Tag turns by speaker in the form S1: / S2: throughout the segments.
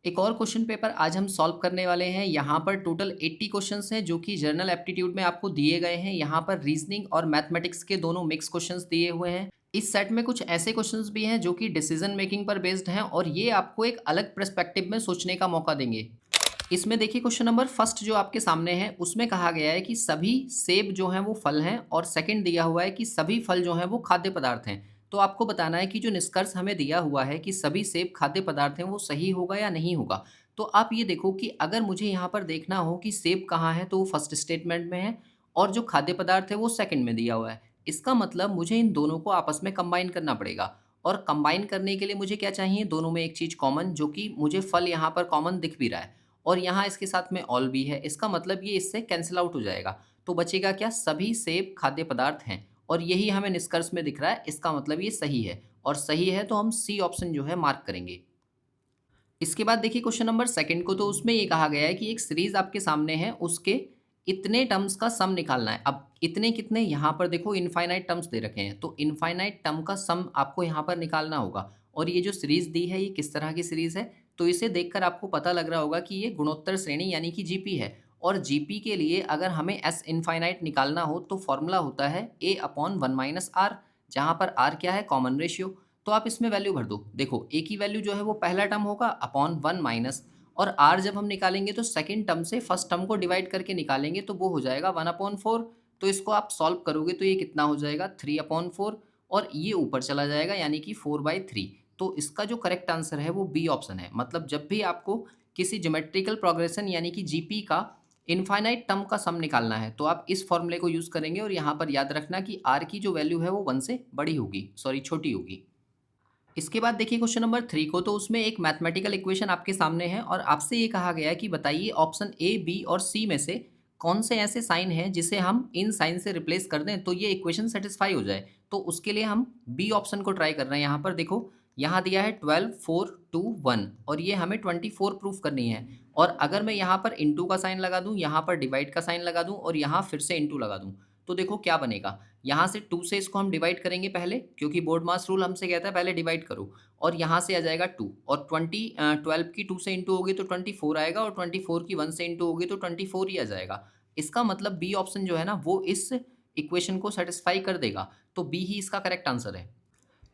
S1: एक और question paper आज हम सॉल्व करने वाले हैं। यहाँ पर टोटल 80 क्वेश्चंस हैं जो कि जनरल एप्टीट्यूड में आपको दिए गए हैं। यहाँ पर रीजनिंग और मैथमेटिक्स के दोनों मिक्स क्वेश्चंस दिए हुए हैं। इस सेट में कुछ ऐसे क्वेश्चंस भी हैं जो कि डिसीजन मेकिंग पर बेस्ड हैं और ये आपको एक अलग पर्सपेक्टिव में सोचने का मौका देंगे। इसमें देखिए क्वेश्चन नंबर फर्स्ट जो आपके सामने है उसमें कहा गया है कि सभी सेब जो हैं वो फल हैं और सेकंड दिया हुआ है कि सभी फल जो हैं वो खाद्य पदार्थ हैं। तो आपको बताना है कि जो निष्कर्ष हमें दिया हुआ है कि सभी सेब खाद्य पदार्थ हैं वो सही होगा या नहीं होगा। तो आप ये देखो कि अगर मुझे यहाँ पर देखना हो कि सेब कहाँ है तो वो फर्स्ट स्टेटमेंट में है और जो खाद्य पदार्थ है वो सेकंड में दिया हुआ है। इसका मतलब मुझे इन दोनों को आपस में कंबाइन करना पड़ेगा और कंबाइन करने के लिए मुझे क्या चाहिए, दोनों में एक चीज़ कॉमन, जो कि मुझे फल यहाँ पर कॉमन दिख भी रहा है और यहाँ इसके साथ में ऑल भी है। इसका मतलब ये इससे कैंसल आउट हो जाएगा। तो बचेगा क्या, सभी सेब खाद्य पदार्थ हैं और यही हमें निष्कर्ष में दिख रहा है। इसका मतलब ये सही है और सही है तो हम सी ऑप्शन जो है मार्क करेंगे। इसके बाद देखिए क्वेश्चन नंबर सेकंड को, तो उसमें ये कहा गया है कि एक सीरीज आपके सामने है, उसके इतने टर्म्स का सम निकालना है। अब इतने कितने, यहाँ पर देखो इनफाइनाइट टर्म्स दे रखे हैं तो इनफाइनाइट टर्म का सम आपको यहाँ पर निकालना होगा। और ये जो सीरीज दी है ये किस तरह की सीरीज है, तो इसे देखकर आपको पता लग रहा होगा कि ये गुणोत्तर श्रेणी यानी कि जीपी है। और जीपी के लिए अगर हमें एस इनफाइनाइट निकालना हो तो फॉर्मूला होता है ए अपॉन वन माइनस आर, जहाँ पर आर क्या है, कॉमन रेशियो। तो आप इसमें वैल्यू भर दो। देखो ए की वैल्यू जो है वो पहला टर्म होगा अपॉन वन माइनस, और आर जब हम निकालेंगे तो सेकंड टर्म से फर्स्ट टर्म को डिवाइड करके निकालेंगे तो वो हो जाएगा वन अपॉन फोर। तो इसको आप सॉल्व करोगे तो ये कितना हो जाएगा, थ्री अपॉन फोर, और ये ऊपर चला जाएगा यानी कि फोर बाई थ्री। तो इसका जो करेक्ट आंसर है वो बी ऑप्शन है। मतलब जब भी आपको किसी ज्योमेट्रिकल प्रोग्रेशन यानी कि जीपी का इनफाइनाइट टर्म का सम निकालना है तो आप इस फॉर्मूले को यूज करेंगे। और यहाँ पर याद रखना कि आर की जो वैल्यू है वो वन से बड़ी होगी, सॉरी छोटी होगी। इसके बाद देखिए क्वेश्चन नंबर थ्री को, तो उसमें एक मैथमेटिकल इक्वेशन आपके सामने है और आपसे ये कहा गया है कि बताइए ऑप्शन ए, बी और सी में से कौन से ऐसे साइन हैं जिसे हम इन साइन से रिप्लेस कर दें तो ये इक्वेशन सेटिस्फाई हो जाए। तो उसके लिए हम बी ऑप्शन को ट्राई कर रहे हैं। यहाँ पर देखो, यहाँ दिया है 12 4 2 1 और ये हमें 24 प्रूफ करनी है। और अगर मैं यहाँ पर इंटू का साइन लगा दूँ, यहाँ पर डिवाइड का साइन लगा दूँ और यहाँ फिर से इंटू लगा दूँ, तो देखो क्या बनेगा। यहाँ से 2 से इसको हम डिवाइड करेंगे पहले, क्योंकि बोर्ड मास रूल हमसे कहता है पहले डिवाइड करो। और यहाँ से आ जाएगा 2 और 12 की 2 से इंटू होगी तो 24 आएगा और 24 की 1 से इंटू होगी तो 24 ही आ जाएगा। इसका मतलब बी ऑप्शन जो है ना वो इस इक्वेशन को सेटिस्फाई कर देगा। तो बी ही इसका करेक्ट आंसर है।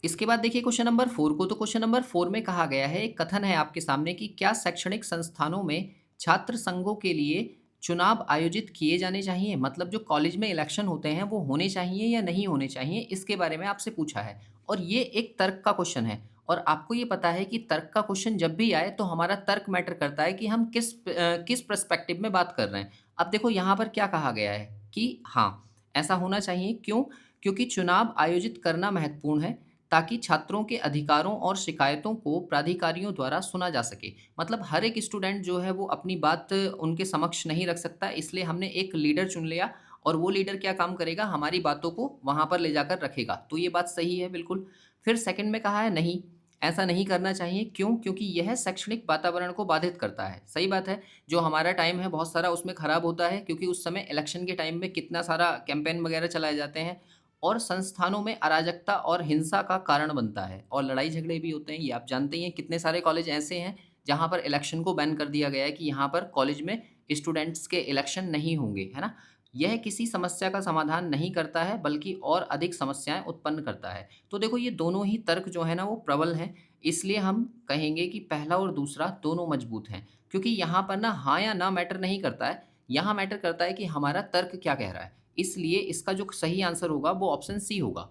S1: इसके बाद देखिए क्वेश्चन नंबर 4 को, तो क्वेश्चन नंबर 4 में कहा गया है, एक कथन है आपके सामने कि क्या शैक्षणिक संस्थानों में छात्र संघों के लिए चुनाव आयोजित किए जाने चाहिए। मतलब जो कॉलेज में इलेक्शन होते हैं वो होने चाहिए या नहीं होने चाहिए, इसके बारे में आपसे पूछा है। और ये एक तर्क का क्वेश्चन है और आपको ये पता है कि तर्क का क्वेश्चन जब भी आए तो हमारा तर्क मैटर करता है कि हम किस पर्सपेक्टिव में बात कर रहे हैं। अब देखो यहाँ पर क्या कहा गया है कि हाँ, ऐसा होना चाहिए। क्यों? क्योंकि चुनाव आयोजित करना महत्वपूर्ण है ताकि छात्रों के अधिकारों और शिकायतों को प्राधिकारियों द्वारा सुना जा सके। मतलब हर एक स्टूडेंट जो है वो अपनी बात उनके समक्ष नहीं रख सकता, इसलिए हमने एक लीडर चुन लिया और वो लीडर क्या काम करेगा, हमारी बातों को वहाँ पर ले जाकर रखेगा। तो ये बात सही है बिल्कुल। फिर सेकंड में कहा है नहीं, ऐसा नहीं करना चाहिए। क्यों? क्योंकि यह शैक्षणिक वातावरण को बाधित करता है। सही बात है, जो हमारा टाइम है बहुत सारा उसमें खराब होता है, क्योंकि उस समय इलेक्शन के टाइम में कितना सारा कैंपेन वगैरह चलाए जाते हैं और संस्थानों में अराजकता और हिंसा का कारण बनता है और लड़ाई झगड़े भी होते हैं। ये आप जानते ही हैं, कितने सारे कॉलेज ऐसे हैं जहाँ पर इलेक्शन को बैन कर दिया गया है कि यहाँ पर कॉलेज में स्टूडेंट्स के इलेक्शन नहीं होंगे, है ना। यह किसी समस्या का समाधान नहीं करता है बल्कि और अधिक समस्याएं उत्पन्न करता है। तो देखो ये दोनों ही तर्क जो है ना वो प्रबल हैं, इसलिए हम कहेंगे कि पहला और दूसरा दोनों मजबूत हैं। क्योंकि यहाँ पर ना हाँ या ना मैटर नहीं करता है, यहाँ मैटर करता है कि हमारा तर्क क्या कह रहा है। इसलिए इसका जो सही आंसर होगा वो ऑप्शन सी होगा।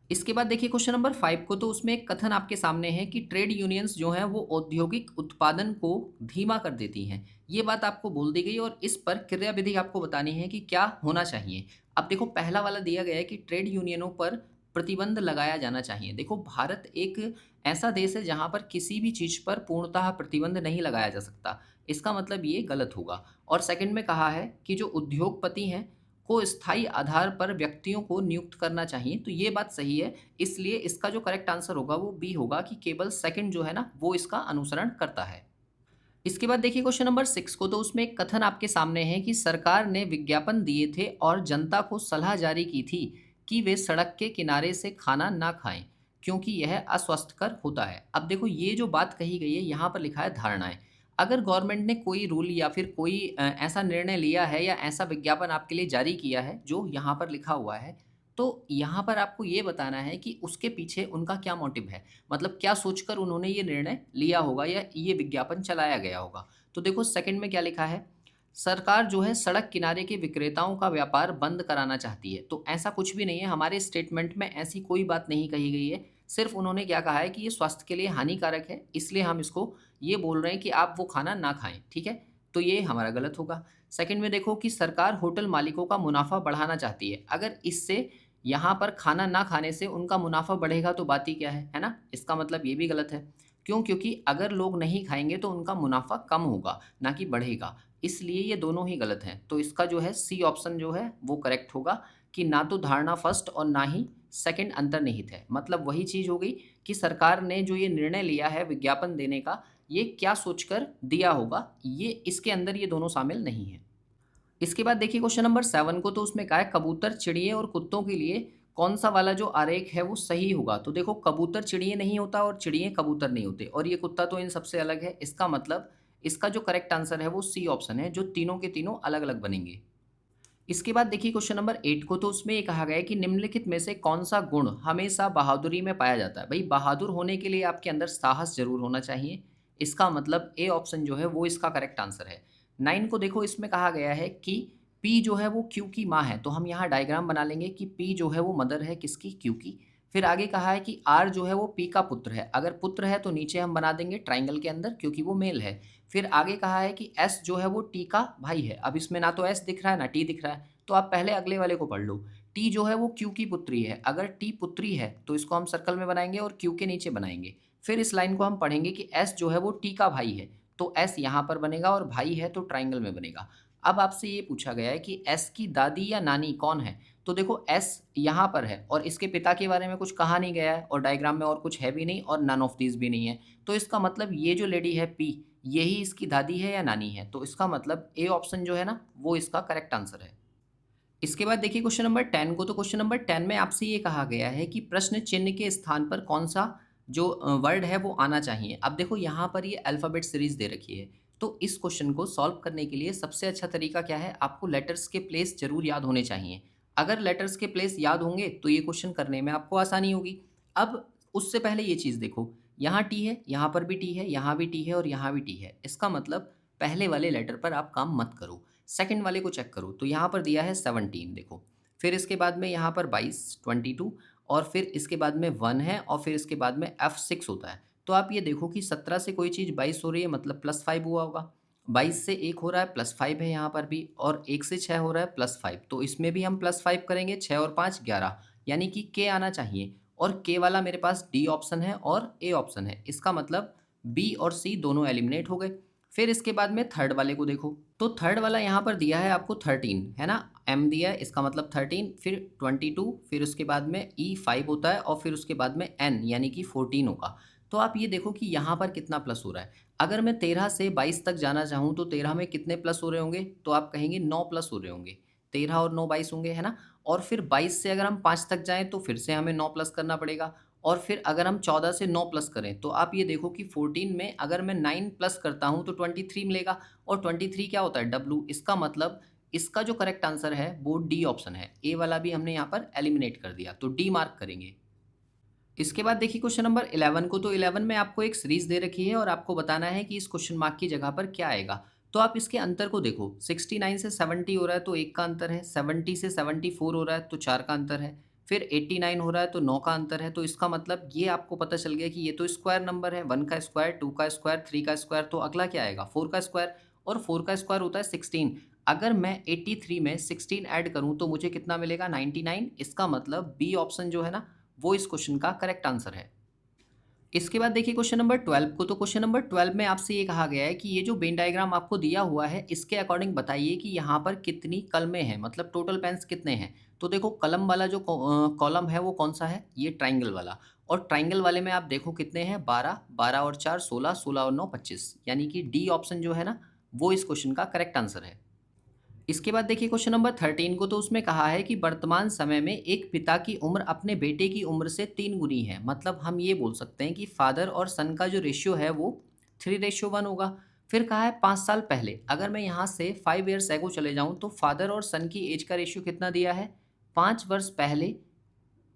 S1: इसके बाद देखिए क्वेश्चन नंबर 5 को, तो उसमें एक कथन आपके सामने है कि ट्रेड यूनियंस जो हैं वो औद्योगिक उत्पादन को धीमा कर देती हैं। ये बात आपको बोल दी गई और इस पर क्रिया विधि आपको बतानी है कि क्या होना चाहिए। अब देखो पहला वाला दिया गया है कि ट्रेड यूनियनों पर प्रतिबंध लगाया जाना चाहिए। देखो भारत एक ऐसा देश है जहाँ पर किसी भी चीज़ पर पूर्णतः प्रतिबंध नहीं लगाया जा सकता। इसका मतलब ये गलत होगा। और सेकंड में कहा है कि जो उद्योगपति हैं को स्थायी आधार पर व्यक्तियों को नियुक्त करना चाहिए। तो ये बात सही है, इसलिए इसका जो करेक्ट आंसर होगा वो बी होगा कि केवल सेकंड जो है ना वो इसका अनुसरण करता है। इसके बाद देखिए क्वेश्चन नंबर 6 को, तो उसमें एक कथन आपके सामने है कि सरकार ने विज्ञापन दिए थे और जनता को सलाह जारी की थी कि वे सड़क के किनारे से खाना ना खाएं। क्योंकि यह अस्वस्थकर होता है। अब देखो ये जो बात कही गई है यहाँ पर लिखा है धारणाएँ। अगर गवर्नमेंट ने कोई रूल या फिर कोई ऐसा निर्णय लिया है या ऐसा विज्ञापन आपके लिए जारी किया है जो यहाँ पर लिखा हुआ है, तो यहाँ पर आपको ये बताना है कि उसके पीछे उनका क्या मोटिव है। मतलब क्या सोचकर उन्होंने ये निर्णय लिया होगा या ये विज्ञापन चलाया गया होगा। तो देखो सेकंड में क्या लिखा है, सरकार जो है सड़क किनारे के विक्रेताओं का व्यापार बंद कराना चाहती है। तो ऐसा कुछ भी नहीं है, हमारे स्टेटमेंट में ऐसी कोई बात नहीं कही गई है। सिर्फ उन्होंने क्या कहा है कि ये स्वास्थ्य के लिए हानिकारक है, इसलिए हम इसको ये बोल रहे हैं कि आप वो खाना ना खाएँ, ठीक है? तो ये हमारा गलत होगा। सेकंड में देखो कि सरकार होटल मालिकों का मुनाफ़ा बढ़ाना चाहती है। अगर इससे यहाँ पर खाना ना खाने से उनका मुनाफ़ा बढ़ेगा तो बात ही क्या है ना? इसका मतलब ये भी गलत है। क्यों? क्योंकि अगर लोग नहीं खाएँगे तो उनका मुनाफ़ा कम होगा, ना कि बढ़ेगा। इसलिए ये दोनों ही गलत हैं। तो इसका जो है सी ऑप्शन जो है वो करेक्ट होगा कि ना तो धारणा फर्स्ट और ना ही सेकंड अंतर्निहित है। मतलब वही चीज़ हो गई कि सरकार ने जो ये निर्णय लिया है विज्ञापन देने का, ये क्या सोचकर दिया होगा, ये इसके अंदर ये दोनों शामिल नहीं है। इसके बाद देखिए क्वेश्चन नंबर 7 को, तो उसमें कहा है कबूतर, चिड़िए और कुत्तों के लिए कौन-सा वाला जो आरेख है वो सही होगा। तो देखो कबूतर चिड़िए नहीं होता और चिड़िए कबूतर नहीं होते और ये कुत्ता तो इन सबसे अलग है। इसका मतलब इसका जो करेक्ट आंसर है वो सी ऑप्शन है, जो तीनों के तीनों अलग-अलग बनेंगे। इसके बाद देखिए क्वेश्चन नंबर 8 को, तो उसमें ये कहा गया है कि निम्नलिखित में से कौन-सा गुण हमेशा बहादुरी में पाया जाता है। भई बहादुर होने के लिए आपके अंदर साहस ज़रूर होना चाहिए। इसका मतलब ए ऑप्शन जो है वो इसका करेक्ट आंसर है। 9 को देखो, इसमें कहा गया है कि पी जो है वो क्यू की माँ है। तो हम यहाँ डायग्राम बना लेंगे कि पी जो है वो मदर है किसकी? क्यू की। फिर आगे कहा है कि आर जो है वो पी का पुत्र है। अगर पुत्र है तो नीचे हम बना देंगे ट्रायंगल के अंदर, क्योंकि वो मेल है। फिर आगे कहा है कि एस जो है वो टी का भाई है। अब इसमें ना तो एस दिख रहा है ना टी दिख रहा है, तो आप पहले अगले वाले को पढ़ लो। टी जो है वो क्यू की पुत्री है। अगर टी पुत्री है तो इसको हम सर्कल में बनाएंगे और क्यू के नीचे बनाएंगे। फिर इस लाइन को हम पढ़ेंगे कि एस जो है वो टी का भाई है, तो एस यहाँ पर बनेगा और भाई है तो ट्रायंगल में बनेगा। अब आपसे ये पूछा गया है कि एस की दादी या नानी कौन है। तो देखो एस यहाँ पर है और इसके पिता के बारे में कुछ कहा नहीं गया है और डायग्राम में और कुछ है भी नहीं और नन ऑफ दीज भी नहीं है। तो इसका मतलब ये जो लेडी है पी, यही इसकी दादी है या नानी है। तो इसका मतलब ए ऑप्शन जो है ना वो इसका करेक्ट आंसर है। इसके बाद देखिए क्वेश्चन नंबर 10 को, तो क्वेश्चन नंबर 10 में आपसे ये कहा गया है कि प्रश्न चिन्ह के स्थान पर कौन-सा जो वर्ड है वो आना चाहिए। अब देखो यहाँ पर ये अल्फ़ाबेट सीरीज़ दे रखी है, तो इस क्वेश्चन को सॉल्व करने के लिए सबसे अच्छा तरीका क्या है, आपको लेटर्स के प्लेस ज़रूर याद होने चाहिए। अगर लेटर्स के प्लेस याद होंगे तो ये क्वेश्चन करने में आपको आसानी होगी। अब उससे पहले ये चीज़ देखो, यहाँ टी है, यहाँ पर भी टी है, यहाँ भी टी है और यहाँ भी टी है। इसका मतलब पहले वाले लेटर पर आप काम मत करो। सेकंड वाले को चेक करो, तो यहाँ पर दिया है 17 देखो, फिर इसके बाद में यहाँ पर 22 22 और फिर इसके बाद में 1 है और फिर इसके बाद में F6 होता है। तो आप ये देखो कि 17 से कोई चीज़ 22 हो रही है मतलब +5 हुआ होगा। 22 से 1 हो रहा है +5 है यहाँ पर भी और 1 से 6 हो रहा है +5, तो इसमें भी हम +5 करेंगे। 6 और 5 11, यानी कि के आना चाहिए और के वाला मेरे पास डी ऑप्शन है और ए ऑप्शन है। इसका मतलब बी और सी दोनों एलिमिनेट हो गए। फिर इसके बाद में थर्ड वाले को देखो, तो थर्ड वाला यहाँ पर दिया है आपको 13 है ना, एम दिया है इसका मतलब 13, फिर 22, फिर उसके बाद में ई 5 होता है और फिर उसके बाद में एन यानी कि 14 होगा। तो आप ये देखो कि यहाँ पर कितना प्लस हो रहा है। अगर मैं 13 से 22 तक जाना चाहूँ तो 13 में कितने प्लस हो रहे होंगे, तो आप कहेंगे 9 प्लस हो रहे होंगे। 13 और 9 22 होंगे है ना, और फिर 22 से अगर हम 5 तक जाएँ तो फिर से हमें 9 प्लस करना पड़ेगा और फिर अगर हम 14 से 9 प्लस करें तो आप ये देखो कि 14 में अगर मैं 9 प्लस करता हूँ तो 23 मिलेगा और 23 क्या होता है डब्लू। इसका मतलब इसका जो करेक्ट आंसर है वो डी ऑप्शन है। ए वाला भी हमने यहाँ पर एलिमिनेट कर दिया, तो डी मार्क करेंगे। इसके बाद देखिए क्वेश्चन नंबर 11 को, तो 11 में आपको एक सीरीज दे रखी है और आपको बताना है कि इस क्वेश्चन मार्क की जगह पर क्या आएगा। तो आप इसके अंतर को देखो, 69 से 70 हो रहा है तो 1 का अंतर है, 70 से 74 हो रहा है तो 4 का अंतर है, फिर 89 हो रहा है तो 9 का अंतर है। तो इसका मतलब ये आपको पता चल गया कि ये तो स्क्वायर नंबर है, 1 का स्क्वायर, 2 का स्क्वायर, 3 का स्क्वायर, तो अगला क्या आएगा 4 का स्क्वायर और 4 का स्क्वायर होता है 16। अगर मैं 83 में 16 ऐड करूँ तो मुझे कितना मिलेगा 99। इसका मतलब बी ऑप्शन जो है ना वो इस क्वेश्चन का करेक्ट आंसर है। इसके बाद देखिए क्वेश्चन नंबर 12 को, तो क्वेश्चन नंबर 12 में आपसे ये कहा गया है कि ये जो वेन डायग्राम आपको दिया हुआ है इसके अकॉर्डिंग बताइए कि यहाँ पर कितनी कलमें हैं, मतलब टोटल पेन्स कितने हैं। तो देखो कलम वाला जो कॉलम है वो कौन सा है, ये ट्राइंगल वाला, और ट्राइंगल वाले में आप देखो कितने हैं 12, 12 और 4 16, 16 और 9 25, यानी कि डी ऑप्शन जो है ना वो इस क्वेश्चन का करेक्ट आंसर है। इसके बाद देखिए क्वेश्चन नंबर 13 को, तो उसमें कहा है कि वर्तमान समय में एक पिता की उम्र अपने बेटे की उम्र से 3 गुनी है। मतलब हम ये बोल सकते हैं कि फादर और सन का जो रेशियो है वो 3:1 होगा। फिर कहा है 5 साल पहले, अगर मैं यहाँ से 5 ईयर्स एगो चले जाऊँ तो फादर और सन की एज का रेशियो कितना दिया है? 5 वर्ष पहले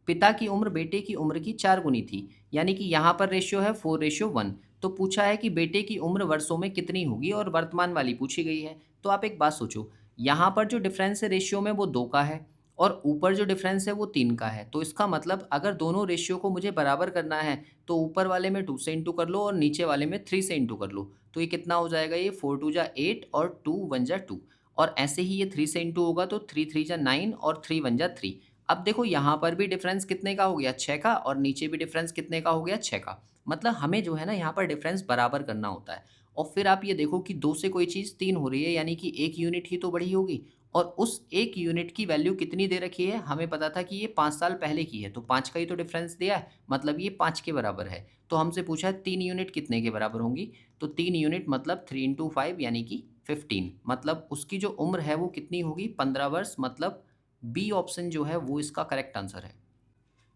S1: पिता की उम्र बेटे की उम्र की 4 गुनी थी, यानी कि यहाँ पर रेशियो है 4:1। तो पूछा है कि बेटे की उम्र वर्षों में कितनी होगी और वर्तमान वाली पूछी गई है। तो आप एक बात सोचो, यहाँ पर जो डिफरेंस है रेशियो में वो 2 का है और ऊपर जो डिफरेंस है वो 3 का है। तो इसका मतलब अगर दोनों रेशियो को मुझे बराबर करना है तो ऊपर वाले में 2 से इंटू कर लो और नीचे वाले में 3 से इंटू कर लो। तो ये कितना हो जाएगा? ये 4 2 जा 8 और 2 1 जा 2, और ऐसे ही ये 3 से इंटू होगा तो 3 3 जा 9 और 3 1 जा 3। अब देखो यहाँ पर भी डिफरेंस कितने का हो गया? 6 का, और नीचे भी डिफरेंस कितने का हो गया? 6 का। मतलब हमें जो है ना यहाँ पर डिफरेंस बराबर करना होता है। और फिर आप ये देखो कि 2 से कोई चीज़ 3 हो रही है, यानी कि 1 यूनिट ही तो बढ़ी होगी, और उस 1 यूनिट की वैल्यू कितनी दे रखी है? हमें पता था कि ये 5 साल पहले की है, तो 5 का ही तो डिफरेंस दिया है, मतलब ये 5 के बराबर है। तो हमसे पूछा है 3 यूनिट कितने के बराबर होंगी? तो 3 यूनिट मतलब 3 इंटू 5 यानी कि 15, मतलब उसकी जो उम्र है वो कितनी होगी? 15 वर्ष, मतलब बी ऑप्शन जो है वो इसका करेक्ट आंसर है।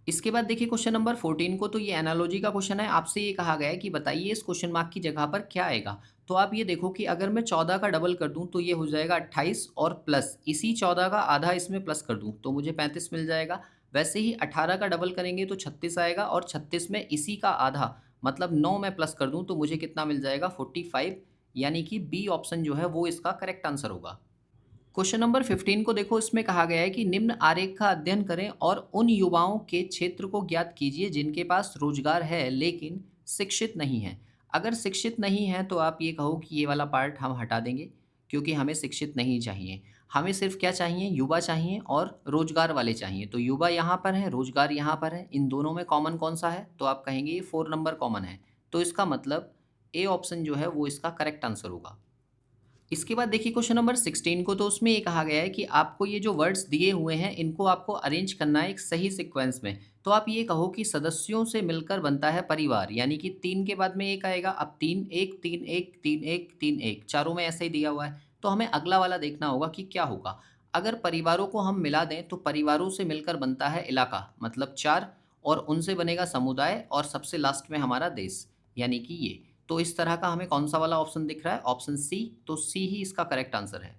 S1: इसके बाद देखिए क्वेश्चन नंबर 14 को, तो ये एनालॉजी का क्वेश्चन है। आपसे ये कहा गया है कि बताइए इस क्वेश्चन मार्क की जगह पर क्या आएगा। तो आप ये देखो कि अगर मैं 14 का डबल कर दूं तो ये हो जाएगा 28, और प्लस इसी 14 का आधा इसमें प्लस कर दूं तो मुझे 35 मिल जाएगा। वैसे ही 18 का डबल करेंगे तो 36 आएगा, और 36 में इसी का आधा मतलब 9 में प्लस कर दूं तो मुझे कितना मिल जाएगा? 45, यानी कि बी ऑप्शन जो है वो इसका करेक्ट आंसर होगा। क्वेश्चन नंबर 15 को देखो, इसमें कहा गया है कि निम्न आरेख का अध्ययन करें और उन युवाओं के क्षेत्र को ज्ञात कीजिए जिनके पास रोजगार है लेकिन शिक्षित नहीं है। अगर शिक्षित नहीं है तो आप ये कहो कि ये वाला पार्ट हम हटा देंगे, क्योंकि हमें शिक्षित नहीं चाहिए। हमें सिर्फ क्या चाहिए? युवा चाहिए और रोजगार वाले चाहिए। तो युवा यहाँ पर है, रोजगार यहाँ पर है, इन दोनों में कॉमन कौन सा है? तो आप कहेंगे ये 4 नंबर कॉमन है। तो इसका मतलब ए ऑप्शन जो है वो इसका करेक्ट आंसर होगा। इसके बाद देखिए क्वेश्चन नंबर 16 को, तो उसमें ये कहा गया है कि आपको ये जो वर्ड्स दिए हुए हैं इनको आपको अरेंज करना है एक सही सीक्वेंस में। तो आप ये कहो कि सदस्यों से मिलकर बनता है परिवार, यानी कि 3 के बाद में एक आएगा। अब 3 1 3 1 3 1 3 1, चारों में ऐसे ही दिया हुआ है। तो हमें अगला वाला देखना होगा कि क्या होगा। अगर परिवारों को हम मिला दें तो परिवारों से मिलकर बनता है इलाका, मतलब 4, और उनसे बनेगा समुदाय, और सबसे लास्ट में हमारा देश, यानी कि ये। तो इस तरह का हमें कौन-सा वाला ऑप्शन दिख रहा है? ऑप्शन सी, तो सी ही इसका करेक्ट आंसर है।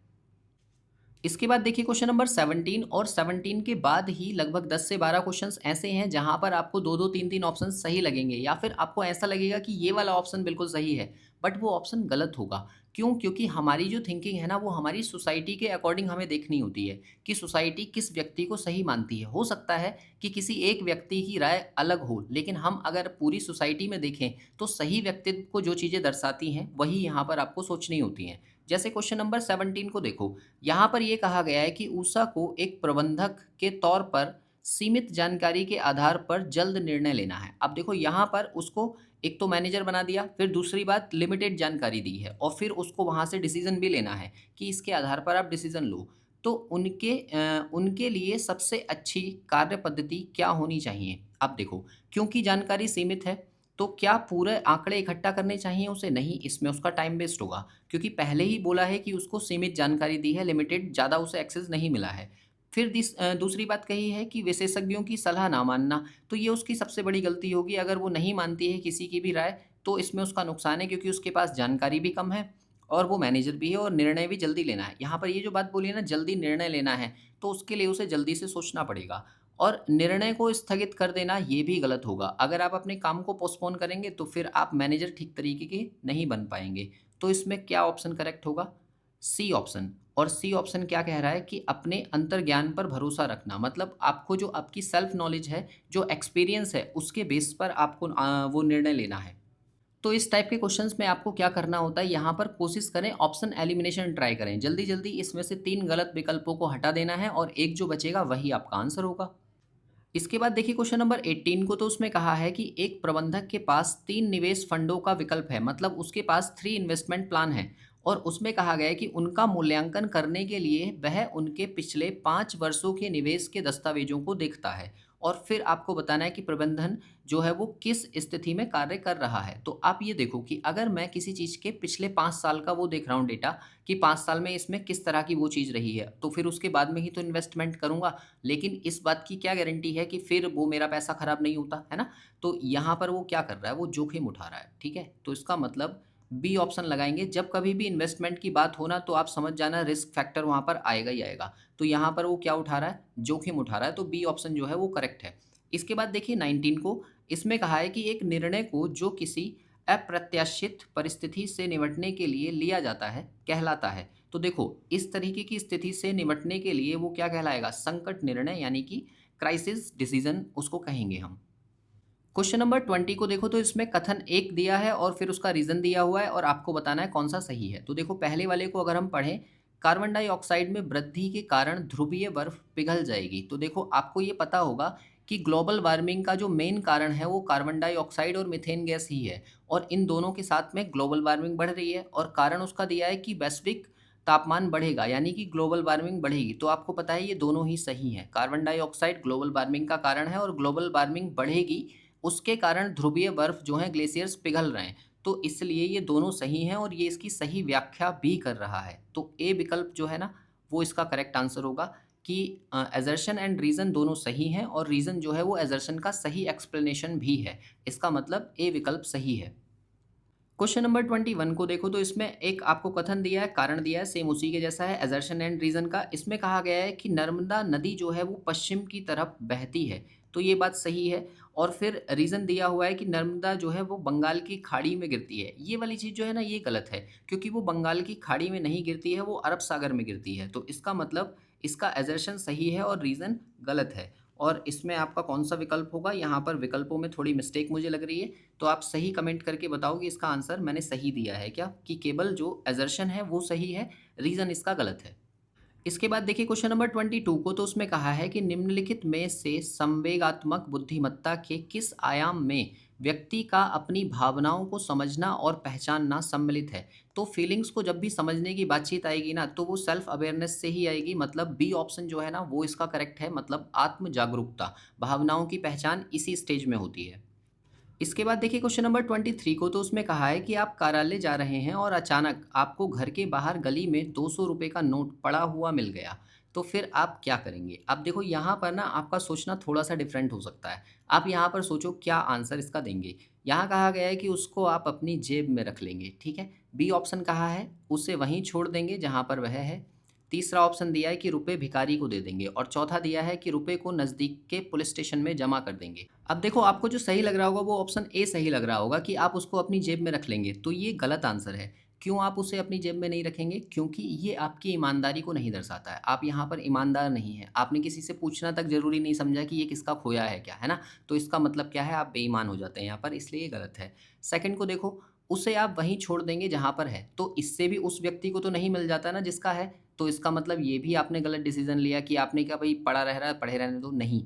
S1: इसके बाद देखिए क्वेश्चन नंबर 17, और 17 के बाद ही लगभग 10 से 12 क्वेश्चंस ऐसे हैं जहां पर आपको 2-2 3-3 ऑप्शन सही लगेंगे, या फिर आपको ऐसा लगेगा कि ये वाला ऑप्शन बिल्कुल सही है, बट वो ऑप्शन गलत होगा। क्यों? क्योंकि हमारी जो थिंकिंग है ना वो हमारी सोसाइटी के अकॉर्डिंग हमें देखनी होती है कि सोसाइटी किस व्यक्ति को सही मानती है। हो सकता है कि किसी एक व्यक्ति की राय अलग हो, लेकिन हम अगर पूरी सोसाइटी में देखें तो सही व्यक्तित्व को जो चीज़ें दर्शाती हैं वही यहाँ पर आपको सोचनी होती हैं। जैसे क्वेश्चन नंबर 17 को देखो, यहाँ पर ये कहा गया है कि ऊषा को एक प्रबंधक के तौर पर सीमित जानकारी के आधार पर जल्द निर्णय लेना है। अब देखो यहाँ पर उसको एक तो मैनेजर बना दिया, फिर दूसरी बात लिमिटेड जानकारी दी है, और फिर उसको वहाँ से डिसीजन भी लेना है कि इसके आधार पर आप डिसीजन लो। तो उनके लिए सबसे अच्छी कार्य पद्धति क्या होनी चाहिए? अब देखो, क्योंकि जानकारी सीमित है तो क्या पूरे आंकड़े इकट्ठा करने चाहिए उसे? नहीं, इसमें उसका टाइम वेस्ट होगा, क्योंकि पहले ही बोला है कि उसको सीमित जानकारी दी है, लिमिटेड, ज़्यादा उसे एक्सेस नहीं मिला है। फिर दूसरी बात कही है कि विशेषज्ञों की सलाह ना मानना, तो ये उसकी सबसे बड़ी गलती होगी। अगर वो नहीं मानती है किसी की भी राय तो इसमें उसका नुकसान है, क्योंकि उसके पास जानकारी भी कम है और वो मैनेजर भी है और निर्णय भी जल्दी लेना है। यहाँ पर ये जो बात बोली है ना, जल्दी निर्णय लेना है, तो उसके लिए उसे जल्दी से सोचना पड़ेगा, और निर्णय को स्थगित कर देना ये भी गलत होगा। अगर आप अपने काम को पोस्टपोन करेंगे तो फिर आप मैनेजर ठीक तरीके के नहीं बन पाएँगे। तो इसमें क्या ऑप्शन करेक्ट होगा? C option. और सी ऑप्शन क्या कह रहा है कि अपने अंतर्ज्ञान पर भरोसा रखना, मतलब आपको जो आपकी सेल्फ नॉलेज है, जो एक्सपीरियंस है, उसके बेस पर आपको वो निर्णय लेना है। तो इस टाइप के क्वेश्चंस में आपको क्या करना होता है, यहाँ पर कोशिश करें ऑप्शन एलिमिनेशन ट्राई करें। जल्दी-जल्दी इसमें से 3 गलत विकल्पों को हटा देना है और एक जो बचेगा वही आपका आंसर होगा। इसके बाद देखिए क्वेश्चन नंबर 18 को, तो उसमें कहा है कि एक प्रबंधक के पास 3 निवेश फंडों का विकल्प है, मतलब उसके पास 3 इन्वेस्टमेंट प्लान है, और उसमें कहा गया है कि उनका मूल्यांकन करने के लिए वह उनके पिछले 5 वर्षों के निवेश के दस्तावेजों को देखता है। और फिर आपको बताना है कि प्रबंधन जो है वो किस स्थिति में कार्य कर रहा है। तो आप ये देखो कि अगर मैं किसी चीज़ के पिछले 5 साल का वो देख रहा हूँ डेटा कि 5 साल में इसमें किस तरह की वो चीज़ रही है, तो फिर उसके बाद में ही तो इन्वेस्टमेंट करूँगा। लेकिन इस बात की क्या गारंटी है कि फिर वो मेरा पैसा खराब नहीं होता, है ना? तो यहाँ पर वो क्या कर रहा है, वो जोखिम उठा रहा है, ठीक है? तो इसका मतलब बी ऑप्शन लगाएँगे। जब कभी भी इन्वेस्टमेंट की बात हो ना, तो आप समझ जाना रिस्क फैक्टर वहाँ पर आएगा ही आएगा। तो यहाँ पर वो क्या उठा रहा है, जोखिम उठा रहा है, तो बी ऑप्शन जो है वो करेक्ट है। इसके बाद देखिए 19 को, इसमें कहा है कि एक निर्णय को जो किसी अप्रत्याशित परिस्थिति से निपटने के लिए लिया जाता है, कहलाता है। तो देखो, इस तरीके की स्थिति से निपटने के लिए वो क्या कहलाएगा, संकट निर्णय यानी कि क्राइसिस डिसीज़न उसको कहेंगे हम। क्वेश्चन नंबर 20 को देखो, तो इसमें कथन एक दिया है और फिर उसका रीज़न दिया हुआ है और आपको बताना है कौन-सा सही है। तो देखो, पहले वाले को अगर हम पढ़ें, कार्बन डाइऑक्साइड में वृद्धि के कारण ध्रुवीय बर्फ पिघल जाएगी। तो देखो, आपको ये पता होगा कि ग्लोबल वार्मिंग का जो मेन कारण है वो कार्बन डाइऑक्साइड और मीथेन गैस ही है, और इन दोनों के साथ में ग्लोबल वार्मिंग बढ़ रही है और कारण उसका दिया है कि वैश्विक तापमान बढ़ेगा यानी कि ग्लोबल वार्मिंग बढ़ेगी। तो आपको पता है ये दोनों ही सही हैं। कार्बन डाइऑक्साइड ग्लोबल वार्मिंग का कारण है और ग्लोबल वार्मिंग बढ़ेगी, उसके कारण ध्रुवीय बर्फ जो है ग्लेशियर्स पिघल रहे हैं। तो इसलिए ये दोनों सही हैं और ये इसकी सही व्याख्या भी कर रहा है। तो ए विकल्प जो है ना, वो इसका करेक्ट आंसर होगा कि असर्शन एंड रीज़न दोनों सही हैं और रीज़न जो है वो असर्शन का सही एक्सप्लेनेशन भी है। इसका मतलब ए विकल्प सही है। क्वेश्चन नंबर 21 को देखो, तो इसमें एक आपको कथन दिया है, कारण दिया है, सेम उसी के जैसा है असर्शन एंड रीज़न का। इसमें कहा गया है कि नर्मदा नदी जो है वो पश्चिम की तरफ बहती है। तो ये बात सही है। और फिर रीज़न दिया हुआ है कि नर्मदा जो है वो बंगाल की खाड़ी में गिरती है। ये वाली चीज़ जो है ना, ये गलत है, क्योंकि वो बंगाल की खाड़ी में नहीं गिरती है, वो अरब सागर में गिरती है। तो इसका मतलब इसका असर्शन सही है और रीज़न गलत है। और इसमें आपका कौन-सा विकल्प होगा, यहाँ पर विकल्पों में थोड़ी मिस्टेक मुझे लग रही है। तो आप सही कमेंट करके बताओ कि इसका आंसर मैंने सही दिया है क्या? कि केवल जो असर्शन है वो सही है, रीज़न इसका गलत है। इसके बाद देखिए क्वेश्चन नंबर 22 को, तो उसमें कहा है कि निम्नलिखित में से संवेगात्मक बुद्धिमत्ता के किस आयाम में व्यक्ति का अपनी भावनाओं को समझना और पहचानना सम्मिलित है। तो फीलिंग्स को जब भी समझने की बातचीत आएगी ना, तो वो सेल्फ अवेयरनेस से ही आएगी। मतलब बी ऑप्शन जो है ना, वो इसका करेक्ट है। मतलब आत्म जागरूकता, भावनाओं की पहचान इसी स्टेज में होती है। इसके बाद देखिए क्वेश्चन नंबर 23 को, तो उसमें कहा है कि आप कार्यालय जा रहे हैं और अचानक आपको घर के बाहर गली में 200 रुपये का नोट पड़ा हुआ मिल गया। तो फिर आप क्या करेंगे? अब देखो, यहाँ पर ना आपका सोचना थोड़ा-सा डिफरेंट हो सकता है। आप यहाँ पर सोचो क्या आंसर इसका देंगे। यहाँ कहा गया है कि उसको आप अपनी जेब में रख लेंगे, ठीक है? बी ऑप्शन कहा है उसे वहीं छोड़ देंगे जहाँ पर वह है। तीसरा ऑप्शन दिया है कि रुपए भिखारी को दे देंगे और चौथा दिया है कि रुपए को नज़दीक के पुलिस स्टेशन में जमा कर देंगे। अब देखो, आपको जो सही लग रहा होगा वो ऑप्शन ए सही लग रहा होगा कि आप उसको अपनी जेब में रख लेंगे, तो ये गलत आंसर है। क्यों आप उसे अपनी जेब में नहीं रखेंगे? क्योंकि ये आपकी ईमानदारी को नहीं दर्शाता है। आप यहाँ पर ईमानदार नहीं हैं। आपने किसी से पूछना तक ज़रूरी नहीं समझा कि ये किसका खोया है क्या, है ना? तो इसका मतलब क्या है, आप बेईमान हो जाते हैं यहाँ पर, इसलिए ये गलत है। सेकंड को देखो, उसे आप वहीं छोड़ देंगे जहाँ पर है, तो इससे भी उस व्यक्ति को तो नहीं मिल जाता ना जिसका है। तो इसका मतलब ये भी आपने गलत डिसीज़न लिया कि आपने कहा भई पड़ा रह रहा है, पड़े रहने दो, नहीं।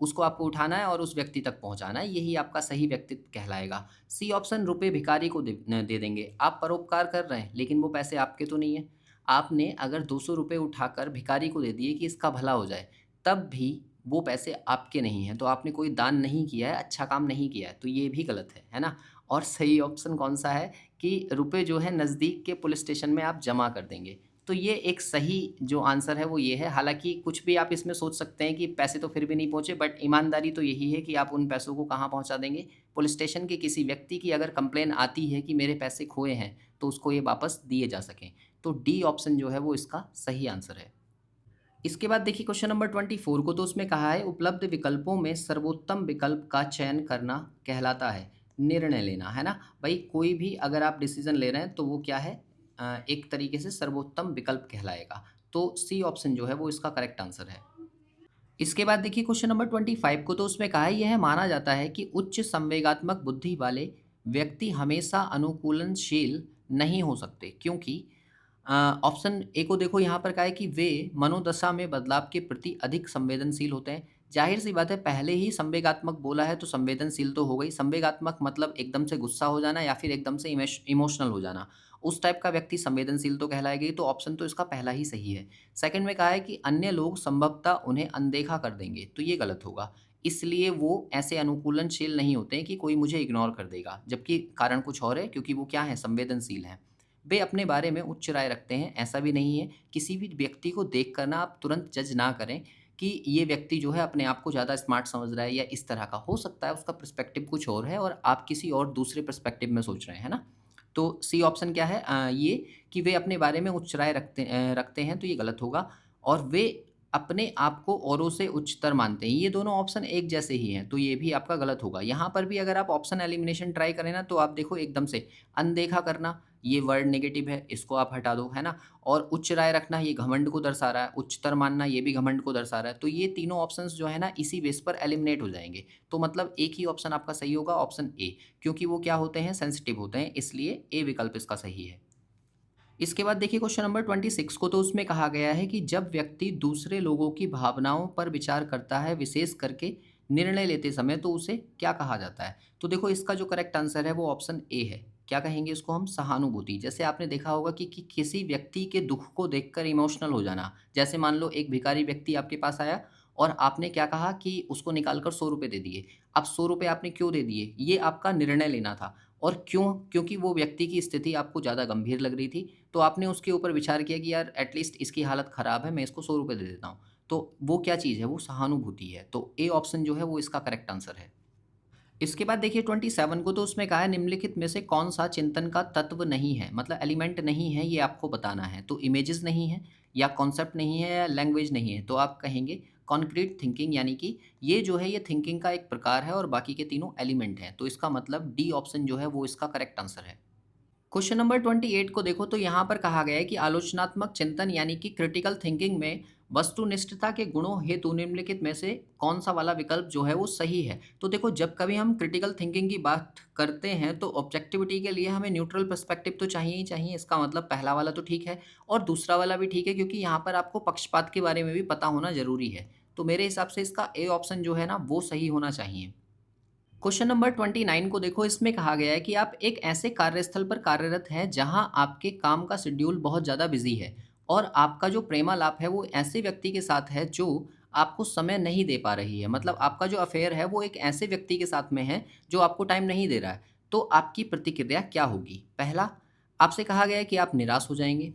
S1: उसको आपको उठाना है और उस व्यक्ति तक पहुँचाना है, यही आपका सही व्यक्तित्व कहलाएगा। सी ऑप्शन रुपए भिखारी को दे देंगे। आप परोपकार कर रहे हैं, लेकिन वो पैसे आपके तो नहीं हैं। आपने अगर 200 रुपए उठाकर भिखारी को दे दिए कि इसका भला हो जाए, तब भी वो पैसे आपके नहीं हैं, तो आपने कोई दान नहीं किया है, अच्छा काम नहीं किया है, तो ये भी गलत है ना? और सही ऑप्शन कौन-सा है कि रुपए जो है नज़दीक के पुलिस स्टेशन में आप जमा कर देंगे। तो ये एक सही जो आंसर है वो ये है। हालाँकि कुछ भी आप इसमें सोच सकते हैं कि पैसे तो फिर भी नहीं पहुँचे, बट ईमानदारी तो यही है कि आप उन पैसों को कहाँ पहुँचा देंगे? पुलिस स्टेशन के किसी व्यक्ति की अगर कंप्लेन आती है कि मेरे पैसे खोए हैं, तो उसको ये वापस दिए जा सकें। तो डी ऑप्शन जो है वो इसका सही आंसर है। इसके बाद देखिए क्वेश्चन नंबर 24 को, तो उसमें कहा है उपलब्ध विकल्पों में सर्वोत्तम विकल्प का चयन करना कहलाता है निर्णय लेना, है ना? भाई कोई भी अगर आप डिसीज़न ले रहे हैं तो वो क्या है, एक तरीके से सर्वोत्तम विकल्प कहलाएगा। तो सी ऑप्शन जो है वो इसका करेक्ट आंसर है। इसके बाद देखिए क्वेश्चन नंबर 25 को, तो उसमें कहा है यह माना जाता है कि उच्च संवेगात्मक बुद्धि वाले व्यक्ति हमेशा अनुकूलनशील नहीं हो सकते, क्योंकि ऑप्शन ए को देखो, यहाँ पर क्या है कि वे मनोदशा में बदलाव के प्रति अधिक संवेदनशील होते हैं। ज़ाहिर-सी बात है, पहले ही संवेगात्मक बोला है तो संवेदनशील तो हो गई। संवेगात्मक मतलब एकदम से गुस्सा हो जाना या फिर एकदम से इमोशनल हो जाना। उस टाइप का व्यक्ति संवेदनशील तो कहलाएगा ही, तो ऑप्शन तो इसका पहला ही सही है। सेकंड में कहा है कि अन्य लोग संभवतः उन्हें अनदेखा कर देंगे, तो ये गलत होगा। इसलिए वो ऐसे अनुकूलनशील नहीं होते हैं कि कोई मुझे इग्नोर कर देगा, जबकि कारण कुछ और है क्योंकि वो क्या है, संवेदनशील हैं। वे अपने बारे में उच्च राय रखते हैं, ऐसा भी नहीं है। किसी भी व्यक्ति को देख कर ना आप तुरंत जज ना करें कि ये व्यक्ति जो है अपने आप को ज़्यादा स्मार्ट समझ रहा है या इस तरह का। हो सकता है उसका पर्सपेक्टिव कुछ और है और आप किसी और दूसरे पर्सपेक्टिव में सोच रहे हैं, है ना? तो सी ऑप्शन क्या है, ये कि वे अपने बारे में उच्च राय रखते हैं, तो ये गलत होगा। और वे अपने आप को औरों से उच्चतर मानते हैं। ये दोनों ऑप्शन एक जैसे ही हैं, तो ये भी आपका गलत होगा। यहाँ पर भी अगर आप ऑप्शन एलिमिनेशन ट्राई करें ना, तो आप देखो एकदम से अनदेखा करना, ये वर्ड नेगेटिव है, इसको आप हटा दो, है ना? और उच्च राय रखना, ये घमंड को दर्शा रहा है, उच्चतर मानना, ये भी घमंड को दर्शा रहा है। तो ये तीनों ऑप्शंस जो है ना, इसी बेस पर एलिमिनेट हो जाएँगे। तो मतलब एक ही ऑप्शन आपका सही होगा, ऑप्शन ए, क्योंकि वो क्या होते हैं, सेंसिटिव होते हैं, इसलिए ए विकल्प इसका सही है। इसके बाद देखिए क्वेश्चन नंबर 26 को, तो उसमें कहा गया है कि जब व्यक्ति दूसरे लोगों की भावनाओं पर विचार करता है, विशेष करके निर्णय लेते समय, तो उसे क्या कहा जाता है? तो देखो इसका जो करेक्ट आंसर है वो ऑप्शन ए है। क्या कहेंगे इसको हम? सहानुभूति। जैसे आपने देखा होगा कि किसी व्यक्ति के दुख को देखकर इमोशनल हो जाना। जैसे मान लो एक भिखारी व्यक्ति आपके पास आया और आपने क्या कहा कि उसको निकाल कर 100 रुपए दे दिए। अब 100 रुपए आपने क्यों दे दिए? ये आपका निर्णय लेना था। और क्यों? क्योंकि वो व्यक्ति की स्थिति आपको ज़्यादा गंभीर लग रही थी, तो आपने उसके ऊपर विचार किया कि यार एटलीस्ट इसकी हालत ख़राब है, मैं इसको 100 रुपए दे देता हूँ। तो वो क्या चीज़ है? वो सहानुभूति है। तो ए ऑप्शन जो है वो इसका करेक्ट आंसर है। इसके बाद देखिए 27 को, तो उसमें कहा है निम्नलिखित में से कौन-सा चिंतन का तत्व नहीं है? मतलब एलिमेंट नहीं है, ये आपको बताना है। तो इमेजेस नहीं है या कॉन्सेप्ट नहीं है या लैंग्वेज नहीं है। तो आप कहेंगे कॉन्क्रीट थिंकिंग, यानी कि ये जो है ये थिंकिंग का एक प्रकार है और बाकी के तीनों एलिमेंट हैं। तो इसका मतलब डी ऑप्शन जो है वो इसका करेक्ट आंसर है। क्वेश्चन नंबर 28 को देखो, तो यहाँ पर कहा गया है कि आलोचनात्मक चिंतन यानी कि क्रिटिकल थिंकिंग में वस्तुनिष्ठता के गुणों हेतु निम्नलिखित में से कौन सा वाला विकल्प जो है वो सही है? तो देखो जब कभी हम क्रिटिकल थिंकिंग की बात करते हैं तो ऑब्जेक्टिविटी के लिए हमें न्यूट्रल पर्सपेक्टिव तो चाहिए ही चाहिए। इसका मतलब पहला वाला तो ठीक है और दूसरा वाला भी ठीक है, क्योंकि यहाँ पर आपको पक्षपात के बारे में भी पता होना ज़रूरी है। तो मेरे हिसाब से इसका ए ऑप्शन जो है ना वो सही होना चाहिए। क्वेश्चन नंबर 29 को देखो, इसमें कहा गया है कि आप एक ऐसे कार्यस्थल पर कार्यरत हैं जहां आपके काम का शेड्यूल बहुत ज़्यादा बिजी है और आपका जो प्रेमालाप है वो ऐसे व्यक्ति के साथ है जो आपको समय नहीं दे पा रही है। मतलब आपका जो अफेयर है वो एक ऐसे व्यक्ति के साथ में है जो आपको टाइम नहीं दे रहा है। तो आपकी प्रतिक्रिया क्या होगी? पहला, आपसे कहा गया है कि आप निराश हो जाएंगे।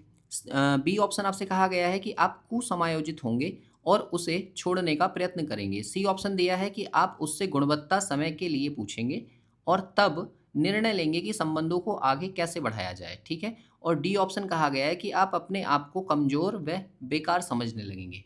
S1: बी ऑप्शन आपसे कहा गया है कि आप कुसमायोजित होंगे और उसे छोड़ने का प्रयत्न करेंगे। सी ऑप्शन दिया है कि आप उससे गुणवत्ता समय के लिए पूछेंगे और तब निर्णय लेंगे कि संबंधों को आगे कैसे बढ़ाया जाए, ठीक है? और डी ऑप्शन कहा गया है कि आप अपने आप को कमज़ोर व बेकार समझने लगेंगे।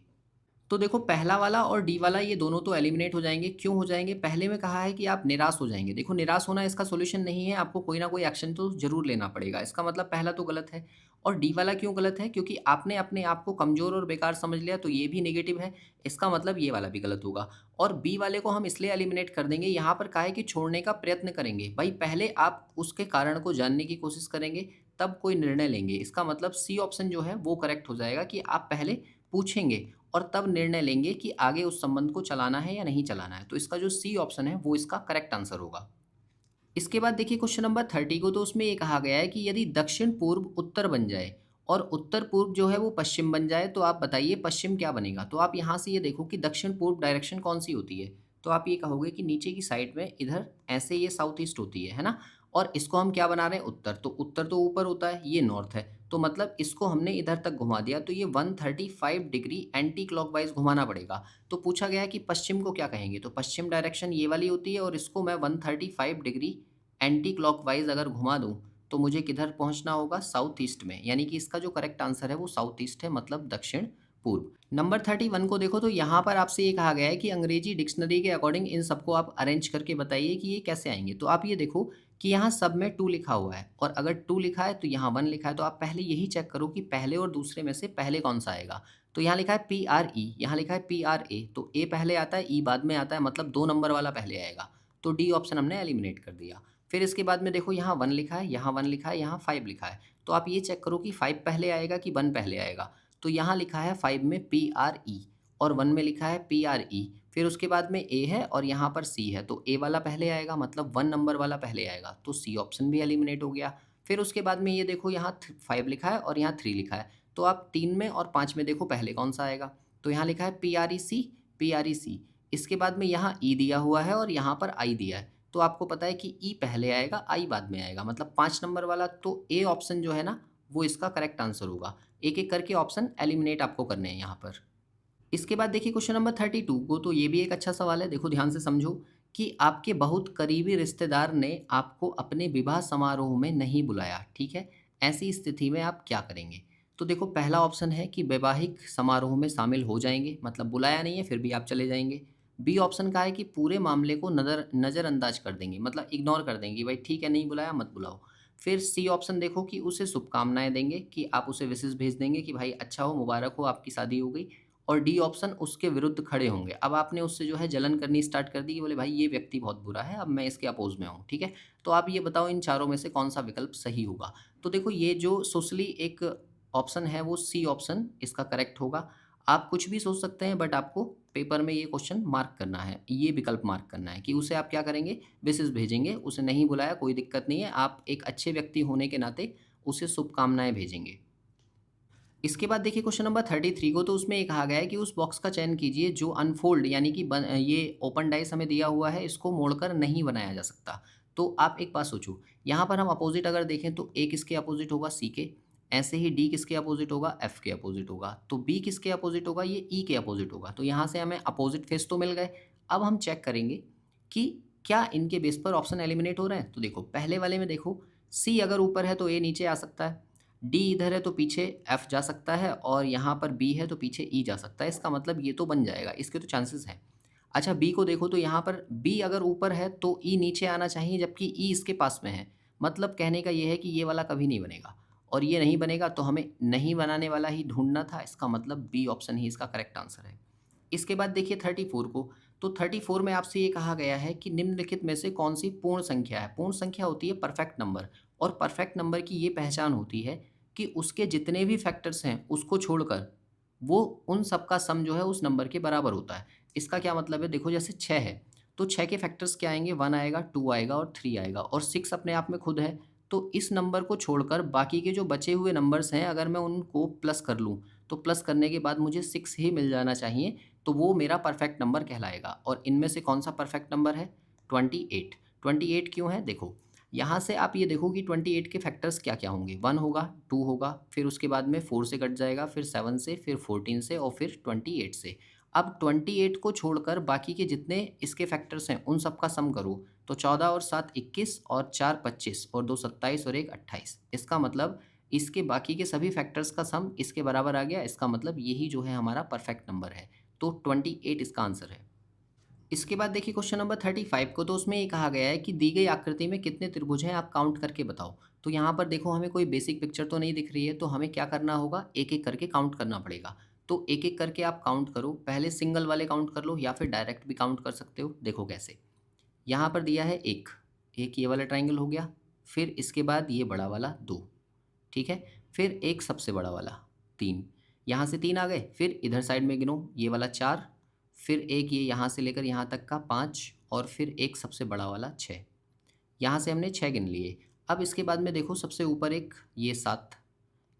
S1: तो देखो पहला वाला और डी वाला ये दोनों तो एलिमिनेट हो जाएँगे। क्यों हो जाएँगे? पहले में कहा है कि आप निराश हो जाएँगे। देखो निराश होना इसका सॉल्यूशन नहीं है, आपको कोई ना कोई एक्शन तो ज़रूर लेना पड़ेगा। इसका मतलब पहला तो गलत है। और डी वाला क्यों गलत है? क्योंकि आपने अपने आप को कमज़ोर और बेकार समझ लिया, तो ये भी नेगेटिव है। इसका मतलब ये वाला भी गलत होगा। और बी वाले को हम इसलिए एलिमिनेट कर देंगे, यहाँ पर कहा है कि छोड़ने का प्रयत्न करेंगे। भाई पहले आप उसके कारण को जानने की कोशिश करेंगे, तब कोई निर्णय लेंगे। इसका मतलब सी ऑप्शन जो है वो करेक्ट हो जाएगा कि आप पहले पूछेंगे और तब निर्णय लेंगे कि आगे उस संबंध को चलाना है या नहीं चलाना है। तो इसका जो सी ऑप्शन है वो इसका करेक्ट आंसर होगा। इसके बाद देखिए क्वेश्चन नंबर 30 को, तो उसमें ये कहा गया है कि यदि दक्षिण पूर्व उत्तर बन जाए और उत्तर पूर्व जो है वो पश्चिम बन जाए, तो आप बताइए पश्चिम क्या बनेगा? तो आप यहाँ से ये देखो कि दक्षिण पूर्व डायरेक्शन कौन सी होती है? तो आप ये कहोगे कि नीचे की साइड में इधर ऐसे ये साउथ ईस्ट होती है ना? और इसको हम क्या बना रहे हैं? उत्तर। तो उत्तर तो ऊपर होता है, ये नॉर्थ है। तो मतलब इसको हमने इधर तक घुमा दिया, तो ये 135 डिग्री एंटी क्लॉकवाइज घुमाना पड़ेगा। तो पूछा गया है कि पश्चिम को क्या कहेंगे? तो पश्चिम डायरेक्शन ये वाली होती है और इसको मैं 135 डिग्री एंटी क्लॉकवाइज अगर घुमा दूँ, तो मुझे किधर पहुँचना होगा? साउथ ईस्ट में। यानी कि इसका जो करेक्ट आंसर है वो साउथ ईस्ट है, मतलब दक्षिण पूर्व। नंबर 31 को देखो, तो यहाँ पर आपसे ये कहा गया है कि अंग्रेजी डिक्शनरी के अकॉर्डिंग इन सबको आप अरेंज करके बताइए कि ये कैसे आएँगे। तो आप ये देखो कि यहाँ सब में 2 लिखा हुआ है और अगर 2 लिखा है तो यहाँ 1 लिखा है, तो आप पहले यही चेक करो कि पहले और दूसरे में से पहले कौन-सा आएगा। तो यहाँ लिखा है PRE, यहाँ लिखा है PRA, तो A पहले आता है, E बाद में आता है, मतलब 2 नंबर वाला पहले आएगा। तो डी ऑप्शन हमने एलिमिनेट कर दिया। फिर इसके बाद में देखो यहाँ 1 लिखा है, यहाँ 1 लिखा है, यहाँ 5 लिखा है। तो आप ये चेक करो कि 5 पहले आएगा कि 1 पहले आएगा। तो यहाँ लिखा है 5 में PRE और 1 में लिखा है PRE। फिर उसके बाद में A है और यहाँ पर C है, तो A वाला पहले आएगा, मतलब 1 नंबर वाला पहले आएगा। तो C ऑप्शन भी एलिमिनेट हो गया। फिर उसके बाद में ये देखो यहाँ 5 लिखा है और यहाँ 3 लिखा है। तो आप 3 में और 5 में देखो पहले कौन-सा आएगा। तो यहाँ लिखा है PREC, PREC। इसके बाद में यहाँ ई दिया हुआ है और यहाँ पर आई दिया है, तो आपको पता है कि ई पहले आएगा, आई बाद में आएगा, मतलब 5 नंबर वाला, तो ए ऑप्शन जो है ना, वो इसका करेक्ट आंसर होगा। एक-एक करके ऑप्शन एलिमिनेट आपको करने हैं यहाँ पर। इसके बाद देखिए क्वेश्चन नंबर 32 को, तो ये भी एक अच्छा सवाल है। देखो ध्यान से समझो कि आपके बहुत करीबी रिश्तेदार ने आपको अपने विवाह समारोह में नहीं बुलाया, ठीक है? ऐसी स्थिति में आप क्या करेंगे? तो देखो पहला ऑप्शन है कि वैवाहिक समारोह में शामिल हो जाएँगे, मतलब बुलाया नहीं है फिर भी आप चले जाएँगे। बी ऑप्शन का है कि पूरे मामले को नज़रअंदाज कर देंगे, मतलब इग्नोर कर देंगे, भाई ठीक है नहीं बुलाया मत बुलाओ। फिर सी ऑप्शन देखो कि उसे शुभकामनाएँ देंगे, कि आप उसे विशेस भेज देंगे कि भाई अच्छा हो, मुबारक हो, आपकी शादी हो गई। और डी ऑप्शन उसके विरुद्ध खड़े होंगे। अब आपने उससे जो है जलन करनी स्टार्ट कर दी कि बोले भाई ये व्यक्ति बहुत बुरा है, अब मैं इसके अपोज़ में हूँ, ठीक है? तो आप ये बताओ इन चारों में से कौन-सा विकल्प सही होगा? तो देखो ये जो सोशली एक ऑप्शन है वो सी ऑप्शन इसका करेक्ट होगा। आप कुछ भी सोच सकते हैं बट आपको पेपर में ये क्वेश्चन मार्क करना है, ये विकल्प मार्क करना है कि उसे आप क्या करेंगे? विशेष भेजेंगे, उसे नहीं बुलाया कोई दिक्कत नहीं है, आप एक अच्छे व्यक्ति होने के नाते उसे शुभकामनाएँ भेजेंगे। इसके बाद देखिए क्वेश्चन नंबर 33 को, तो उसमें ये कहा गया है कि उस बॉक्स का चयन कीजिए जो अनफोल्ड यानी कि ये ओपन डाइस हमें दिया हुआ है, इसको मोड़कर नहीं बनाया जा सकता। तो आप एक बात सोचो, यहाँ पर हम अपोजिट अगर देखें तो ए किसके अपोजिट होगा? सी के। ऐसे ही डी किसके अपोजिट होगा? एफ के अपोजिट होगा। तो बी किसके अपोजिट होगा? ये ई के अपोजिट होगा। तो यहाँ से हमें अपोजिट फेस तो मिल गए। अब हम चेक करेंगे कि क्या इनके बेस पर ऑप्शन एलिमिनेट हो रहे हैं? तो देखो पहले वाले में देखो, सी अगर ऊपर है तो ए नीचे आ सकता है, डी इधर है तो पीछे एफ जा सकता है और यहाँ पर बी है तो पीछे ई जा सकता है। इसका मतलब ये तो बन जाएगा, इसके तो चांसेस हैं। अच्छा बी को देखो, तो यहाँ पर बी अगर ऊपर है तो ई नीचे आना चाहिए, जबकि ई इसके पास में है। मतलब कहने का ये है कि ये वाला कभी नहीं बनेगा और ये नहीं बनेगा, तो हमें नहीं बनाने वाला ही ढूँढना था। इसका मतलब बी ऑप्शन ही इसका करेक्ट आंसर है। इसके बाद देखिए 34 को, तो 34 में आपसे ये कहा गया है कि निम्नलिखित में से कौन-सी पूर्ण संख्या है? पूर्ण संख्या होती है परफेक्ट नंबर, और परफेक्ट नंबर की ये पहचान होती है कि उसके जितने भी फैक्टर्स हैं, उसको छोड़कर वो उन सब का सम जो है उस नंबर के बराबर होता है। इसका क्या मतलब है? देखो जैसे 6 है, तो 6 के फैक्टर्स क्या आएँगे? 1 आएगा, 2 आएगा और 3 आएगा, और 6 अपने आप में खुद है। तो इस नंबर को छोड़कर बाकी के जो बचे हुए नंबर्स हैं, अगर मैं उनको प्लस कर लूँ, तो प्लस करने के बाद मुझे 6 ही मिल जाना चाहिए, तो वो मेरा परफेक्ट नंबर कहलाएगा। और इनमें से कौन-सा परफेक्ट नंबर है? 28। 28 क्यों है? देखो, यहाँ से आप ये देखो कि 28 के फैक्टर्स क्या-क्या होंगे? 1 होगा, 2 होगा, फिर उसके बाद में 4 से कट जाएगा, फिर 7 से, फिर 14 से और फिर 28 से। अब 28 को छोड़कर बाकी के जितने इसके फैक्टर्स हैं, उन सब का सम करो, तो 14 और 7 21 और 4 25 और 2 27 और 1 28। इसका मतलब इसके बाकी के सभी फैक्टर्स का सम इसके बराबर आ गया। इसका मतलब यही जो है हमारा परफेक्ट नंबर है। तो 28 इसका आंसर है। इसके बाद देखिए क्वेश्चन नंबर 35 को, तो उसमें ये कहा गया है कि दी गई आकृति में कितने त्रिभुज हैं, आप काउंट करके बताओ। तो यहाँ पर देखो हमें कोई बेसिक पिक्चर तो नहीं दिख रही है, तो हमें क्या करना होगा? एक-एक करके काउंट करना पड़ेगा। तो एक-एक करके आप काउंट करो। पहले सिंगल वाले काउंट कर लो या फिर डायरेक्ट भी काउंट कर सकते हो। देखो कैसे? यहाँ पर दिया है 1, एक ये वाला ट्रायंगल हो गया, फिर इसके बाद ये बड़ा वाला 2, ठीक है? फिर एक सबसे बड़ा वाला 3, यहाँ से 3 आ गए, फिर इधर साइड में गिनो ये वाला 4, फिर एक ये यहाँ से लेकर यहाँ तक का 5 और फिर एक सबसे बड़ा वाला 6। यहाँ से हमने 6 गिन लिए। अब इसके बाद में देखो सबसे ऊपर एक ये 7,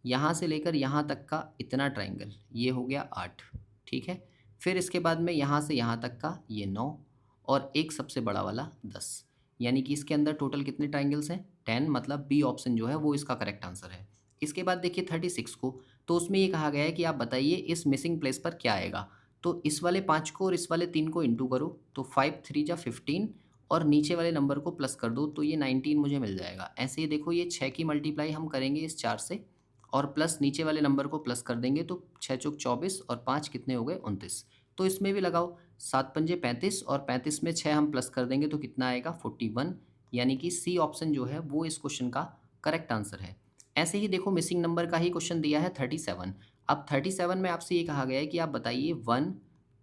S1: यहाँ से लेकर यहाँ तक का इतना ट्रायंगल, ये हो गया 8, ठीक है? फिर इसके बाद में यहाँ से यहाँ तक का ये 9 और एक सबसे बड़ा वाला 10। यानी कि इसके अंदर टोटल कितने ट्रायंगल्स हैं? 10, मतलब बी ऑप्शन जो है वो इसका करेक्ट आंसर है। इसके बाद देखिए 36 को, तो उसमें ये कहा गया है कि आप बताइए इस मिसिंग प्लेस पर क्या आएगा? तो इस वाले 5 को और इस वाले 3 को इंटू करो, तो 5 3 जा 15 और नीचे वाले नंबर को प्लस कर दो, तो ये 19 मुझे मिल जाएगा। ऐसे ही देखो ये 6 की मल्टीप्लाई हम करेंगे इस 4 से और प्लस नीचे वाले नंबर को प्लस कर देंगे, तो 6 चौक 24 और 5 कितने हो गए? 29। तो इसमें भी लगाओ, 7 पंजे 35 और 35 में 6 हम प्लस कर देंगे तो कितना आएगा? 41। यानी कि सी ऑप्शन जो है वो इस क्वेश्चन का करेक्ट आंसर है। ऐसे ही देखो मिसिंग नंबर का ही क्वेश्चन दिया है 37। अब 37 में आपसे ये कहा गया है कि आप बताइए 1,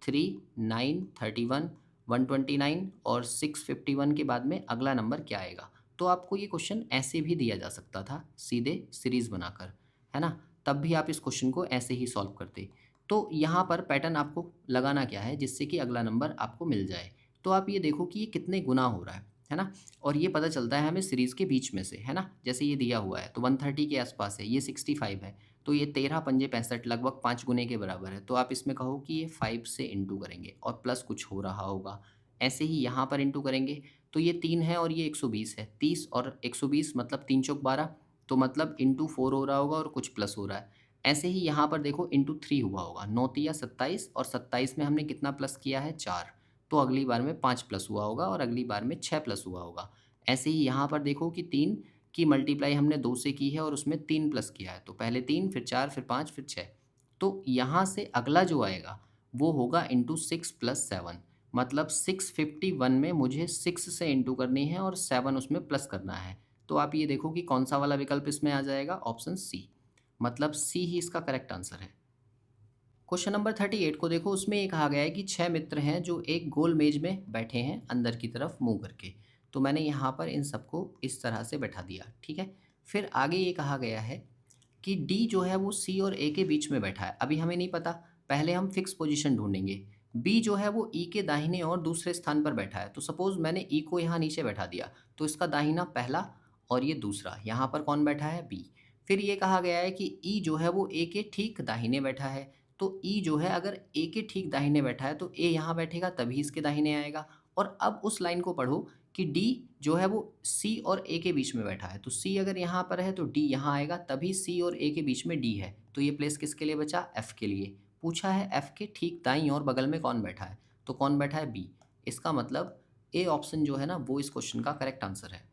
S1: 3, 9, 31, 129 और 651 के बाद में अगला नंबर क्या आएगा? तो आपको ये क्वेश्चन ऐसे भी दिया जा सकता था, सीधे सीरीज़ बनाकर, है ना? तब भी आप इस क्वेश्चन को ऐसे ही सॉल्व करते। तो यहाँ पर पैटर्न आपको लगाना क्या है जिससे कि अगला नंबर आपको मिल जाए। तो आप ये देखो कि ये कितने गुना हो रहा है। है ना? और ये पता चलता है हमें सीरीज़ के बीच में से, है ना? जैसे ये दिया हुआ है तो 130 के आसपास है, ये 65 है, तो ये 13 पंजे 65 लगभग 5 गुने के बराबर है। तो आप इसमें कहो कि ये 5 से इंटू करेंगे और प्लस कुछ हो रहा होगा। ऐसे ही यहाँ पर इंटू करेंगे तो ये 3 है और ये 120 है। 30 और 120 मतलब 3 चौक 12, तो मतलब इंटू 4 हो रहा होगा और कुछ प्लस हो रहा है। ऐसे ही यहाँ पर देखो इंटू 3 हुआ होगा, 9 तिया 27 और 27 में हमने कितना प्लस किया है 4, तो अगली बार में 5 प्लस हुआ होगा और अगली बार में 6 प्लस हुआ होगा। ऐसे ही यहाँ पर देखो कि 3 की मल्टीप्लाई हमने 2 से की है और उसमें 3 प्लस किया है, तो पहले 3 फिर 4 फिर 5 फिर 6, तो यहाँ से अगला जो आएगा वो होगा इंटू 6 प्लस 7, मतलब 651 में मुझे 6 से इंटू करनी है और 7 उसमें प्लस करना है। तो आप ये देखो कि कौन सा वाला विकल्प इसमें आ जाएगा, ऑप्शन सी, मतलब सी ही इसका करेक्ट आंसर है। क्वेश्चन नंबर 38 को देखो, उसमें ये कहा गया है कि 6 मित्र हैं जो एक गोल मेज में बैठे हैं अंदर की तरफ मुंह करके। तो मैंने यहाँ पर इन सबको इस तरह से बैठा दिया, ठीक है। फिर आगे ये कहा गया है कि डी जो है वो सी और ए के बीच में बैठा है। अभी हमें नहीं पता, पहले हम फिक्स पोजीशन ढूंढेंगे। बी जो है वो ई के दाहिने और दूसरे स्थान पर बैठा है। तो सपोज मैंने ई को यहाँ नीचे बैठा दिया, तो इसका दाहिना पहला और ये दूसरा, यहाँ पर कौन बैठा है, बी। फिर ये कहा गया है कि ई जो है वो ए के ठीक दाहिने बैठा है। तो ई जो है अगर ए के ठीक दाहिने बैठा है तो ए यहाँ बैठेगा तभी इसके दाहिने आएगा। और अब उस लाइन को पढ़ो कि डी जो है वो सी और ए के बीच में बैठा है, तो सी अगर यहाँ पर है तो डी यहाँ आएगा, तभी सी और ए के बीच में डी है। तो ये प्लेस किसके लिए बचा, एफ के लिए। पूछा है एफ के ठीक दाईं और बगल में कौन बैठा है, तो कौन बैठा है, बी। इसका मतलब ए ऑप्शन जो है ना वो इस क्वेश्चन का करेक्ट आंसर है।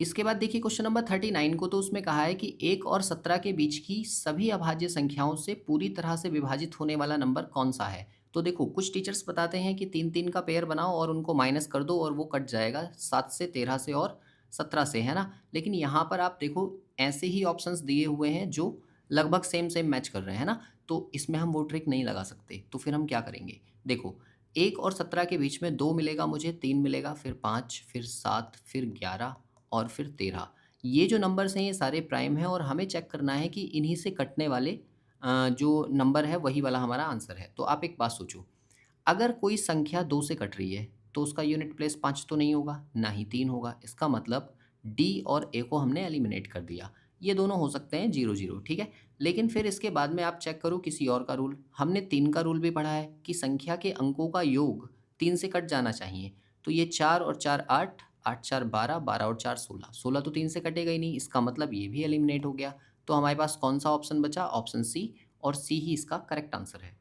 S1: इसके बाद देखिए क्वेश्चन नंबर 39 को, तो उसमें कहा है कि 1 और 17 के बीच की सभी अभाज्य संख्याओं से पूरी तरह से विभाजित होने वाला नंबर कौन सा है। तो देखो कुछ टीचर्स बताते हैं कि 3-3 का पेयर बनाओ और उनको माइनस कर दो और वो कट जाएगा 7 से, 13 से और 17 से, है ना। लेकिन यहाँ पर आप देखो ऐसे ही ऑप्शंस दिए हुए हैं जो लगभग सेम सेम मैच कर रहे हैं ना, तो इसमें हम वो ट्रिक नहीं लगा सकते। तो फिर हम क्या करेंगे, देखो 1 और 17 के बीच में 2 मिलेगा मुझे, 3 मिलेगा, फिर 5, फिर 7, फिर 11 और फिर 13। ये जो नंबर्स हैं ये सारे प्राइम हैं और हमें चेक करना है कि इन्हीं से कटने वाले जो नंबर है वही वाला हमारा आंसर है। तो आप एक बात सोचो, अगर कोई संख्या 2 से कट रही है तो उसका यूनिट प्लेस 5 तो नहीं होगा, ना ही 3 होगा। इसका मतलब डी और ए को हमने एलिमिनेट कर दिया। ये दोनों हो सकते हैं 0-0, ठीक है। लेकिन फिर इसके बाद में आप चेक करो किसी और का रूल। हमने 3 का रूल भी पढ़ा है कि संख्या के अंकों का योग 3 से कट जाना चाहिए। तो ये 4 और 4 8, 8 4 12, 12 और 4 16, 16 तो 3 से कटेगा ही नहीं। इसका मतलब ये भी एलिमिनेट हो गया। तो हमारे पास कौन सा ऑप्शन बचा, ऑप्शन सी, और सी ही इसका करेक्ट आंसर है।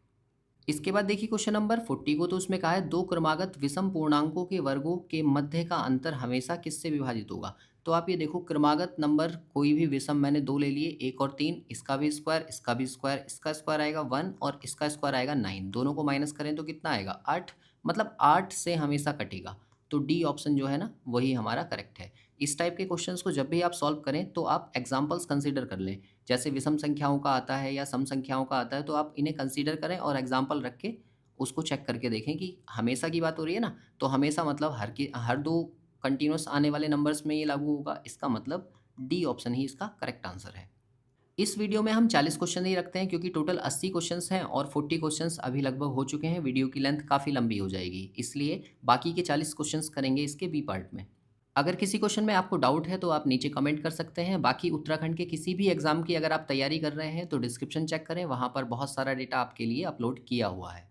S1: इसके बाद देखिए क्वेश्चन नंबर 40 को, तो उसमें कहा है दो क्रमागत विषम पूर्णांकों के वर्गों के मध्य का अंतर हमेशा किससे विभाजित होगा। तो आप ये देखो क्रमागत नंबर कोई भी विषम मैंने दो ले लिए, 1 और 3, इसका भी स्क्वायर, इसका भी स्क्वायर, इसका स्क्वायर आएगा 1 और इसका स्क्वायर आएगा 9, दोनों को माइनस करें तो कितना आएगा 8, मतलब 8 से हमेशा कटेगा। तो डी ऑप्शन जो है ना वही हमारा करेक्ट है। इस टाइप के क्वेश्चंस को जब भी आप सॉल्व करें तो आप एग्जाम्पल्स कंसीडर कर लें। जैसे विषम संख्याओं का आता है या सम संख्याओं का आता है तो आप इन्हें कंसीडर करें और एग्जाम्पल रख के उसको चेक करके देखें कि हमेशा की बात हो रही है ना, तो हमेशा मतलब हर दो कंटिन्यूस आने वाले नंबर्स में ये लागू होगा। इसका मतलब डी ऑप्शन ही इसका करेक्ट आंसर है। इस वीडियो में हम 40 क्वेश्चन ही रखते हैं क्योंकि टोटल 80 क्वेश्चंस हैं और 40 क्वेश्चंस अभी लगभग हो चुके हैं। वीडियो की लेंथ काफ़ी लंबी हो जाएगी, इसलिए बाकी के 40 क्वेश्चंस करेंगे इसके बी पार्ट में। अगर किसी क्वेश्चन में आपको डाउट है तो आप नीचे कमेंट कर सकते हैं। बाकी उत्तराखंड के किसी भी एग्जाम की अगर आप तैयारी कर रहे हैं तो डिस्क्रिप्शन चेक करें, वहाँ पर बहुत सारा डेटा आपके लिए अपलोड किया हुआ है।